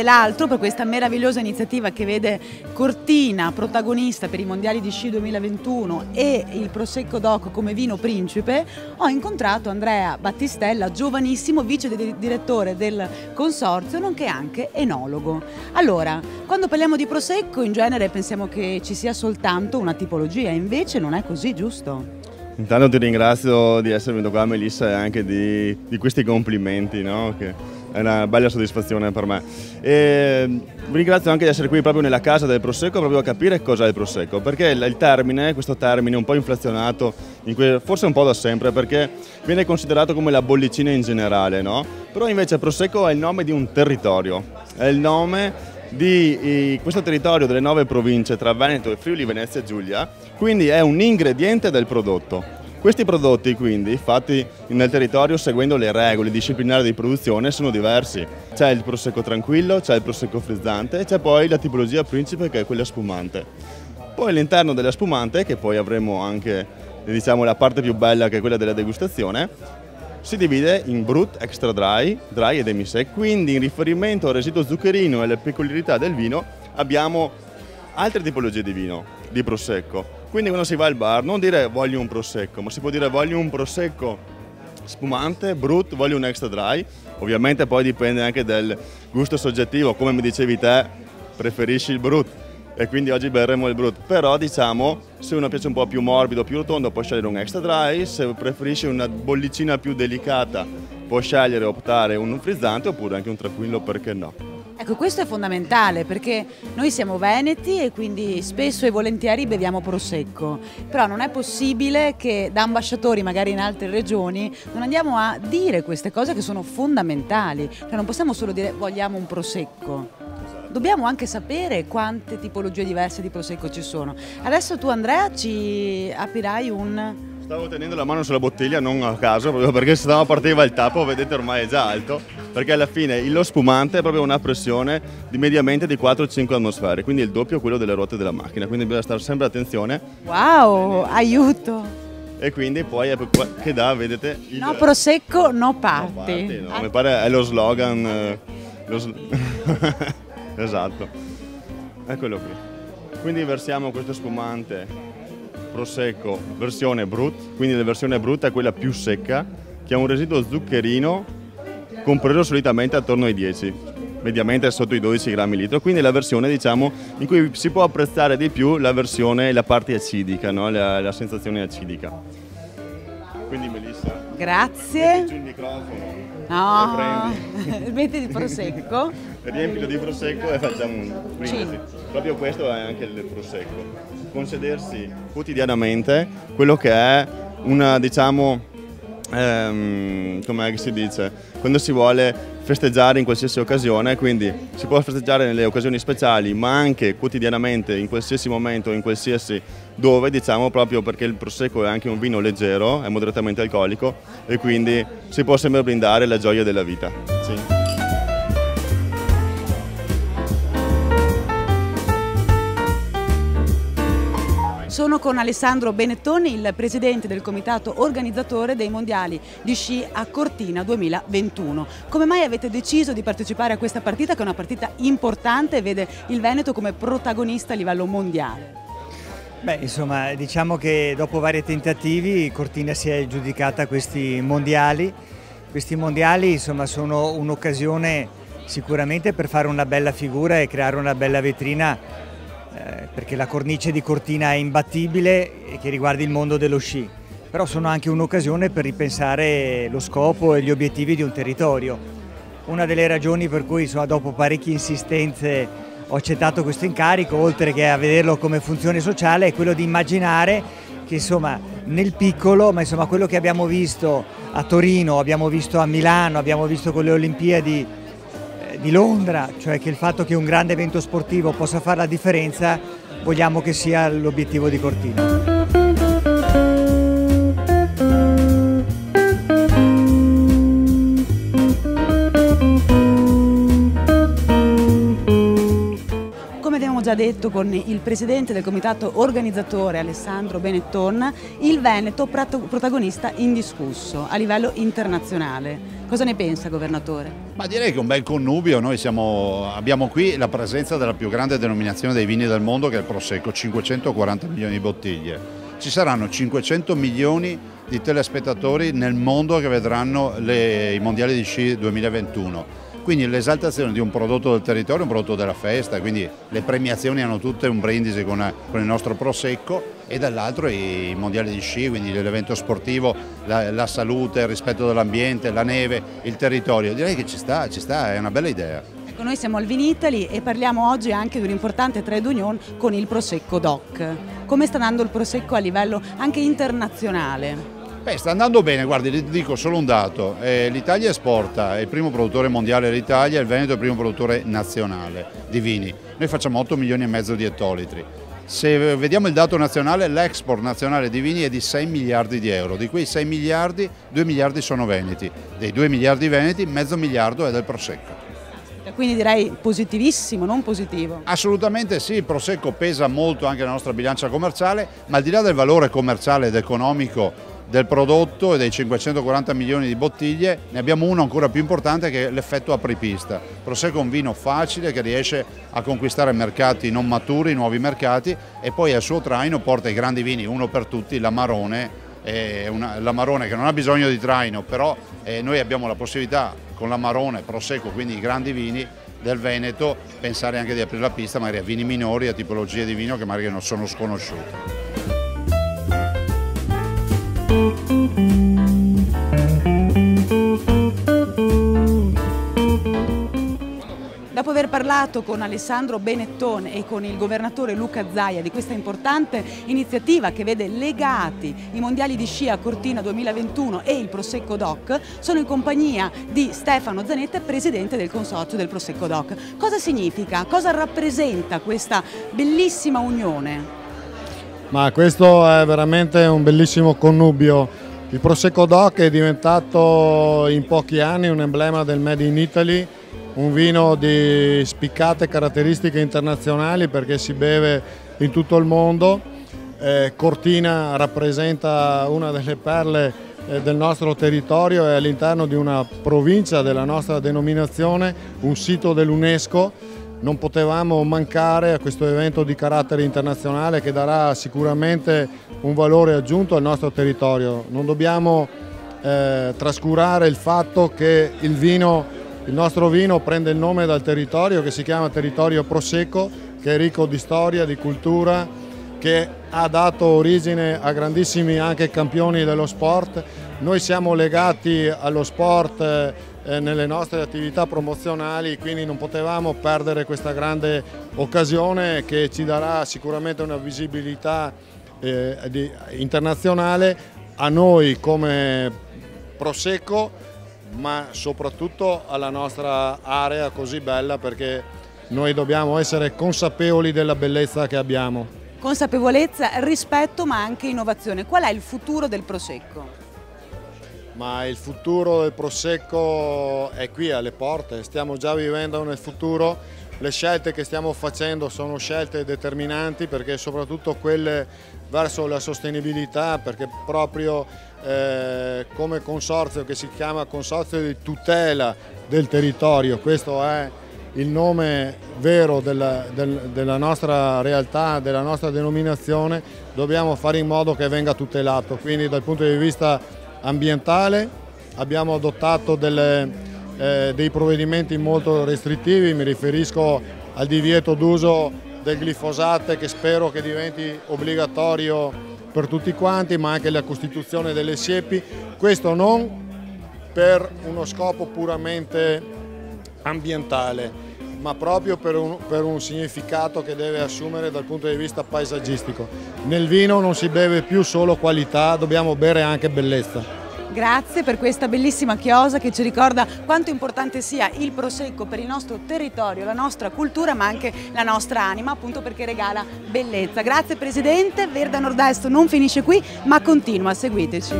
e l'altro per questa meravigliosa iniziativa che vede Cortina protagonista per i mondiali di sci 2021 e il Prosecco DOC come vino principe, ho incontrato Andrea Battistella, giovanissimo vice direttore del consorzio, nonché anche enologo. Allora, quando parliamo di Prosecco in genere pensiamo che ci sia soltanto una tipologia, invece non è così, giusto? Intanto ti ringrazio di essere venuto qua, Melissa, e anche di questi complimenti, no? Che è una bella soddisfazione per me. E vi ringrazio anche di essere qui proprio nella casa del Prosecco, proprio a capire cos'è il Prosecco, perché il termine, questo termine un po' inflazionato, forse un po' da sempre, perché viene considerato come la bollicina in generale, no? Però invece Prosecco è il nome di un territorio, è il nome di questo territorio delle 9 province tra Veneto e Friuli Venezia Giulia, quindi è un ingrediente del prodotto. Questi prodotti quindi fatti nel territorio seguendo le regole disciplinari di produzione sono diversi. C'è il Prosecco tranquillo, c'è il Prosecco frizzante e c'è poi la tipologia principe che è quella spumante. Poi all'interno della spumante, che poi avremo anche diciamo la parte più bella che è quella della degustazione, si divide in brut, extra dry, dry e demi-sec, quindi in riferimento al residuo zuccherino e alle peculiarità del vino abbiamo altre tipologie di vino, di Prosecco. Quindi quando si va al bar non dire voglio un Prosecco, ma si può dire voglio un Prosecco spumante, brut, voglio un extra dry. Ovviamente poi dipende anche dal gusto soggettivo, come mi dicevi te, preferisci il brut. E quindi oggi berremo il brut, però diciamo se uno piace un po' più morbido, più rotondo può scegliere un extra dry, se preferisce una bollicina più delicata può scegliere, optare un frizzante oppure anche un tranquillo, perché no. Ecco, questo è fondamentale perché noi siamo veneti e quindi spesso e volentieri beviamo Prosecco, però non è possibile che da ambasciatori magari in altre regioni non andiamo a dire queste cose che sono fondamentali, cioè non possiamo solo dire vogliamo un Prosecco. Dobbiamo anche sapere quante tipologie diverse di Prosecco ci sono. Adesso tu, Andrea, ci aprirai un... Stavo tenendo la mano sulla bottiglia, non a caso, proprio perché se no partiva il tappo, vedete ormai è già alto, perché alla fine lo spumante è proprio una pressione di mediamente di 4-5 atmosfere, quindi è il doppio quello delle ruote della macchina, quindi bisogna stare sempre attenzione. Wow, aiuto! E quindi poi è che dà, vedete... No Prosecco, no party. No party, no, mi pare è lo slogan... Esatto, eccolo qui. Quindi versiamo questo spumante Prosecco versione brut, quindi la versione brut è quella più secca, che ha un residuo zuccherino compreso solitamente attorno ai 10, mediamente sotto i 12 grammi litro, quindi la versione diciamo in cui si può apprezzare di più la parte acidica, no? la sensazione acidica. Quindi Melissa, grazie. metti giù il microfono. No, metti il Prosecco. Riempilo di Prosecco e facciamo un brindisi. Proprio questo è anche il Prosecco. Concedersi quotidianamente quello che è una, diciamo, come si dice, quando si vuole festeggiare in qualsiasi occasione, quindi si può festeggiare nelle occasioni speciali, ma anche quotidianamente, in qualsiasi momento, in qualsiasi dove, diciamo, proprio perché il Prosecco è anche un vino leggero, è moderatamente alcolico e quindi si può sempre brindare la gioia della vita. Sì. Sono con Alessandro Benettoni, il presidente del comitato organizzatore dei mondiali di sci a Cortina 2021. Come mai avete deciso di partecipare a questa partita, che è una partita importante e vede il Veneto come protagonista a livello mondiale? Beh, insomma, diciamo che dopo vari tentativi Cortina si è aggiudicata questi mondiali. Questi mondiali, insomma, sono un'occasione sicuramente per fare una bella figura e creare una bella vetrina, perché la cornice di Cortina è imbattibile e che riguarda il mondo dello sci, però sono anche un'occasione per ripensare lo scopo e gli obiettivi di un territorio. Una delle ragioni per cui, insomma, dopo parecchie insistenze ho accettato questo incarico, oltre che a vederlo come funzione sociale, è quello di immaginare che, insomma, nel piccolo, ma insomma quello che abbiamo visto a Torino, abbiamo visto a Milano, abbiamo visto con le Olimpiadi di Londra, cioè che il fatto che un grande evento sportivo possa fare la differenza, vogliamo che sia l'obiettivo di Cortina. già detto con il presidente del comitato organizzatore Alessandro Benetton, il Veneto protagonista indiscusso a livello internazionale. Cosa ne pensa, governatore? Ma direi che è un bel connubio. Noi abbiamo qui la presenza della più grande denominazione dei vini del mondo, che è il Prosecco, 540 milioni di bottiglie. Ci saranno 500 milioni di telespettatori nel mondo che vedranno i mondiali di sci 2021. Quindi l'esaltazione di un prodotto del territorio, un prodotto della festa, quindi le premiazioni hanno tutte un brindisi con il nostro Prosecco, e dall'altro i mondiali di sci, quindi l'evento sportivo, la salute, il rispetto dell'ambiente, la neve, il territorio. Direi che ci sta, è una bella idea. Ecco, noi siamo al Vinitaly e parliamo oggi anche di un importante trade union con il Prosecco DOC. Come sta andando il Prosecco a livello anche internazionale? Beh, sta andando bene, guardi, le dico solo un dato: l'Italia esporta, è il primo produttore mondiale l'Italia, il Veneto è il primo produttore nazionale di vini. Noi facciamo 8 milioni e mezzo di ettolitri. Se vediamo il dato nazionale, l'export nazionale di vini è di 6 miliardi di euro, di quei 6 miliardi, 2 miliardi sono veneti, dei 2 miliardi veneti, mezzo miliardo è del Prosecco. Quindi direi positivissimo, non positivo. Assolutamente sì, il Prosecco pesa molto anche nella nostra bilancia commerciale, ma al di là del valore commerciale ed economico del prodotto e dei 540 milioni di bottiglie, ne abbiamo uno ancora più importante, che è l'effetto apripista. Il Prosecco è un vino facile che riesce a conquistare mercati non maturi, nuovi mercati, e poi al suo traino porta i grandi vini, uno per tutti, l'Amarone. L'Amarone che non ha bisogno di traino, però noi abbiamo la possibilità con l'Amarone, Prosecco, quindi i grandi vini del Veneto, pensare anche di aprire la pista magari a vini minori, a tipologie di vino che magari non sono sconosciute. Dopo aver parlato con Alessandro Benetton e con il governatore Luca Zaia di questa importante iniziativa che vede legati i mondiali di sci a Cortina 2021 e il Prosecco DOC, sono in compagnia di Stefano Zanetta, presidente del consorzio del Prosecco DOC. Cosa significa? Cosa rappresenta questa bellissima unione? Ma questo è veramente un bellissimo connubio. Il Prosecco DOC è diventato in pochi anni un emblema del Made in Italy, un vino di spiccate caratteristiche internazionali perché si beve in tutto il mondo. Cortina rappresenta una delle perle del nostro territorio, è all'interno di una provincia della nostra denominazione, un sito dell'UNESCO. Non potevamo mancare a questo evento di carattere internazionale che darà sicuramente un valore aggiunto al nostro territorio. Non dobbiamo trascurare il fatto che il nostro vino prende il nome dal territorio che si chiama territorio Prosecco, che è ricco di storia, di cultura, che ha dato origine a grandissimi anche campioni dello sport. Noi siamo legati allo sport nelle nostre attività promozionali, quindi non potevamo perdere questa grande occasione che ci darà sicuramente una visibilità internazionale a noi come Prosecco, ma soprattutto alla nostra area così bella, perché noi dobbiamo essere consapevoli della bellezza che abbiamo. Consapevolezza, rispetto ma anche innovazione. Qual è il futuro del Prosecco? Ma il futuro del Prosecco è qui alle porte, stiamo già vivendo nel futuro. Le scelte che stiamo facendo sono scelte determinanti, perché soprattutto quelle verso la sostenibilità, perché proprio come consorzio che si chiama Consorzio di Tutela del Territorio, questo è il nome vero della nostra realtà, della nostra denominazione, dobbiamo fare in modo che venga tutelato. Quindi dal punto di vista ambientale abbiamo adottato dei provvedimenti molto restrittivi, mi riferisco al divieto d'uso del glifosato, che spero che diventi obbligatorio per tutti quanti, ma anche la costituzione delle siepi, questo non per uno scopo puramente ambientale, ma proprio per un significato che deve assumere dal punto di vista paesaggistico. Nel vino non si beve più solo qualità, dobbiamo bere anche bellezza. Grazie per questa bellissima chiosa che ci ricorda quanto importante sia il Prosecco per il nostro territorio, la nostra cultura, ma anche la nostra anima, appunto perché regala bellezza. Grazie Presidente, Verde a Nord-Est non finisce qui, ma continua, seguiteci.